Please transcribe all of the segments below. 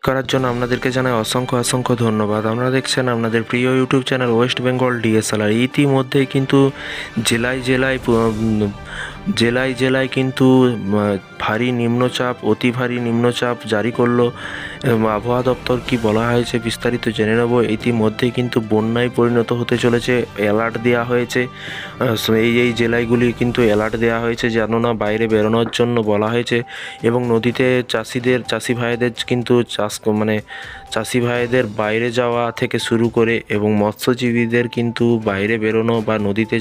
করার জন্য আপনাদেরকে জানাই অসংখ্য অসংখ্য ধন্যবাদ। আপনারা দেখছেন আপনাদের প্রিয় YouTube channel West Bengal DSLR. ইতিমধ্যেই কিন্তু জেলায় জেলায় জেলায় জেলায় কিন্তু ভারী নিম্নচাপ, অতি ভারী নিম্নচাপ জারি করলো আবহাওয়া দপ্তর। কি বলা হয়েছে বিস্তারিত জেনে নেব। ইতিমধ্যেই কিন্তু বন্যায় পরিণত হতে চলেছে, অ্যালার্ট দেওয়া হয়েছে। এই জেলাগুলি কিন্তু অ্যালার্ট দেওয়া হয়েছে, যেন না বাইরে বেরোনোর জন্য বলা হয়েছে। এবং নদীতে চাষি ভাইদের কিন্তু চাষি ভাইদের বাইরে যাওয়া থেকে শুরু করে এবং মৎস্যজীবীদের কিন্তু বাইরে বেরোনো বা নদীতে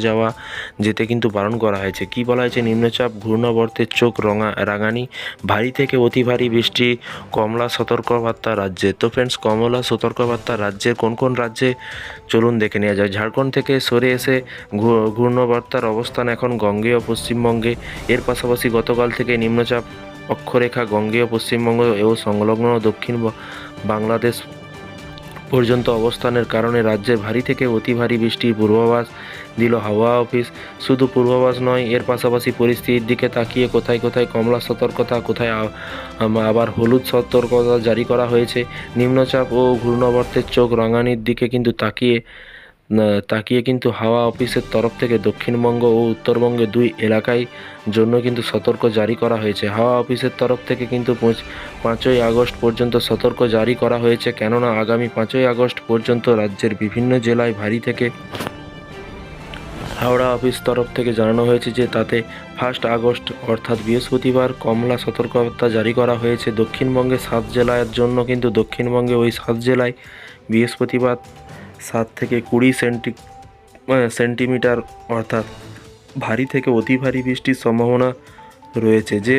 যেতে কিন্তু বারণ করা হয়েছে। কি বলা হয়েছে, নিম্নচাপ ঘূর্ণাবর্তের চোখ রাঙানি, ভারী থেকে অতি ভারী বৃষ্টি, কমলা সতর্কবার্তা রাজ্যে। তো ফ্রেন্ডস, কমলা সতর্কবার্তা রাজ্যের কোন কোন রাজ্যে চলুন দেখে নেওয়া যায়। ঝাড়খণ্ড থেকে সরে এসে ঘূর্ণাবর্তার অবস্থান এখন গঙ্গেয় পশ্চিমবঙ্গে। এর পাশাপাশি গতকাল থেকে নিম্নচাপ অক্ষরেখা গঙ্গেয় পশ্চিমবঙ্গ ও সংলগ্ন দক্ষিণ বাংলাদেশ পর্যন্ত অবস্থানের কারণে রাজ্যের ভারী থেকে অতি ভারী বৃষ্টির পূর্বাভাস দিল হাওয়া অফিস। শুধু পূর্বাভাস নয়, এর পাশাপাশি পরিস্থিতির দিকে তাকিয়ে কোথায় কোথায় কমলা সতর্কতা, কোথায় আবার হলুদ সতর্কতা জারি করা হয়েছে। নিম্নচাপ ও ঘূর্ণাবর্তের চোখ রাঙানির দিকে কিন্তু তাকিয়ে কিন্তু হাওয়া অফিসের তরফ থেকে দক্ষিণবঙ্গ ও উত্তরবঙ্গে 2 এলাকায় জন্য কিন্তু সতর্ক জারি করা হয়েছে। হাওয়া অফিসের তরফ থেকে কিন্তু 5ই আগস্ট পর্যন্ত সতর্ক জারি করা হয়েছে, কেননা আগামী 5ই আগস্ট পর্যন্ত রাজ্যের বিভিন্ন জেলায় ভারী থেকে হাওড়া অফিস তরফ থেকে জানানো হয়েছে যে তাতে 1 আগস্ট অর্থাৎ বৃহস্পতিবার কমলা সতর্কবার্তা জারি করা হয়েছে দক্ষিণবঙ্গে 7 জেলার জন্য। কিন্তু দক্ষিণবঙ্গে ওই 7 জেলায় বৃহস্পতিবার 7 থেকে 20 সেন্টিমিটার অর্থাৎ ভারী থেকে অতি ভারী বৃষ্টির সম্ভাবনা রয়েছে। যে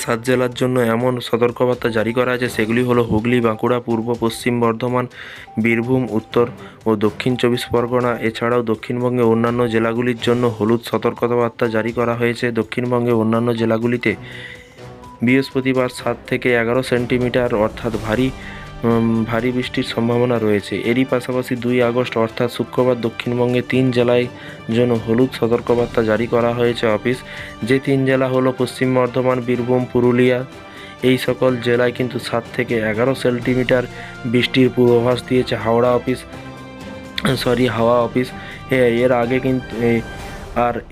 7 জেলার জন্য এমন সতর্কবার্তা জারি করা আছে সেগুলি হলো হুগলি, বাঁকুড়া, পূর্ব পশ্চিম বর্ধমান, বীরভূম, উত্তর ও দক্ষিণ 24 পরগনা। এছাড়াও দক্ষিণবঙ্গে অন্যান্য জেলাগুলির জন্য হলুদ সতর্কবার্তা জারি করা হয়েছে। দক্ষিণবঙ্গে অন্যান্য জেলাগুলিতে বৃহস্পতিবার 7 থেকে 11 সেন্টিমিটার অর্থাৎ ভারী বৃষ্টির সম্ভাবনা রয়েছে। এরই পাশাপাশি 2 আগস্ট অর্থাৎ শুক্রবার দক্ষিণবঙ্গে 3 জেলায় জন্য হলুদ সতর্কবার্তা জারি করা হয়েছে অফিস। যে 3 জেলা হলো পশ্চিম বর্ধমান, বীরভূম, পুরুলিয়া। এই সকল জেলায় কিন্তু 7 থেকে 11 সেন্টিমিটার বৃষ্টির পূর্বাভাস দিয়েছে হাওয়া অফিস। এর আগে কিন্তু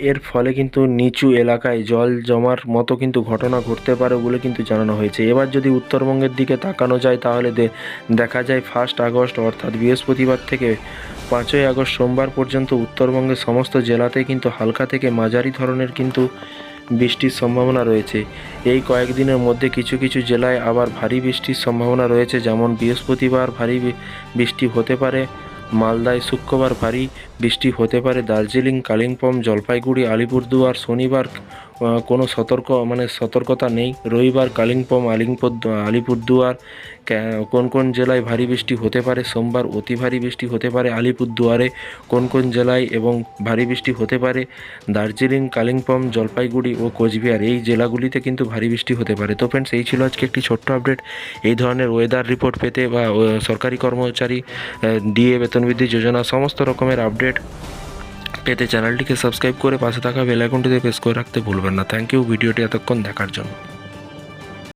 এর ফলে কিন্তু নিচু এলাকায় জল জমার মতো কিন্তু ঘটনা ঘটতে পারে বলে কিন্তু জানানো হয়েছে। এবার যদি উত্তরবঙ্গের দিকে তাকানো যায় তাহলে দেখা যায় 1 আগস্ট অর্থাৎ বৃহস্পতিবার থেকে 5ই আগস্ট সোমবার পর্যন্ত উত্তরবঙ্গের সমস্ত জেলাতেই কিন্তু হালকা থেকে মাঝারি ধরনের কিন্তু বৃষ্টির সম্ভাবনা রয়েছে। এই কয়েকদিনের মধ্যে কিছু কিছু জেলায় আবার ভারী বৃষ্টির সম্ভাবনা রয়েছে, যেমন বৃহস্পতিবার ভারী বৃষ্টি হতে পারে মালদায়, শুক্রবার ভারী বৃষ্টি হতে পারে দার্জিলিং, কালিম্পং, জলপাইগুড়ি, আলিপুরদুয়ার। শনিবার কোনো সতর্কতা নেই। রবিবার কালিম্পং, আলিপুরদুয়ার। কোন কোন জেলায় ভারী বৃষ্টি হতে পারে, সোমবার অতি ভারী বৃষ্টি হতে পারে আলিপুরদুয়ারে। কোন কোন জেলায় এবং ভারী বৃষ্টি হতে পারে দার্জিলিং, কালিম্পং, জলপাইগুড়ি ও কোচবিহার। এই জেলাগুলিতে কিন্তু ভারী বৃষ্টি হতে পারে। তো ফ্রেন্ডস, এই ছিল আজকে একটি ছোট্ট আপডেট। এই ধরনের ওয়েদার রিপোর্ট পেতে বা সরকারি কর্মচারী ডিএ বেতন বৃদ্ধি যোজনা সমস্ত রকমের আপডেট পেতে চ্যানেলটিকে সাবস্ক্রাইব করে পাশে থাকা বেল আইকনটিতে প্রেস করে রাখতে ভুলবেন না। থ্যাংক ইউ ভিডিওটি এতক্ষণ দেখার জন্য।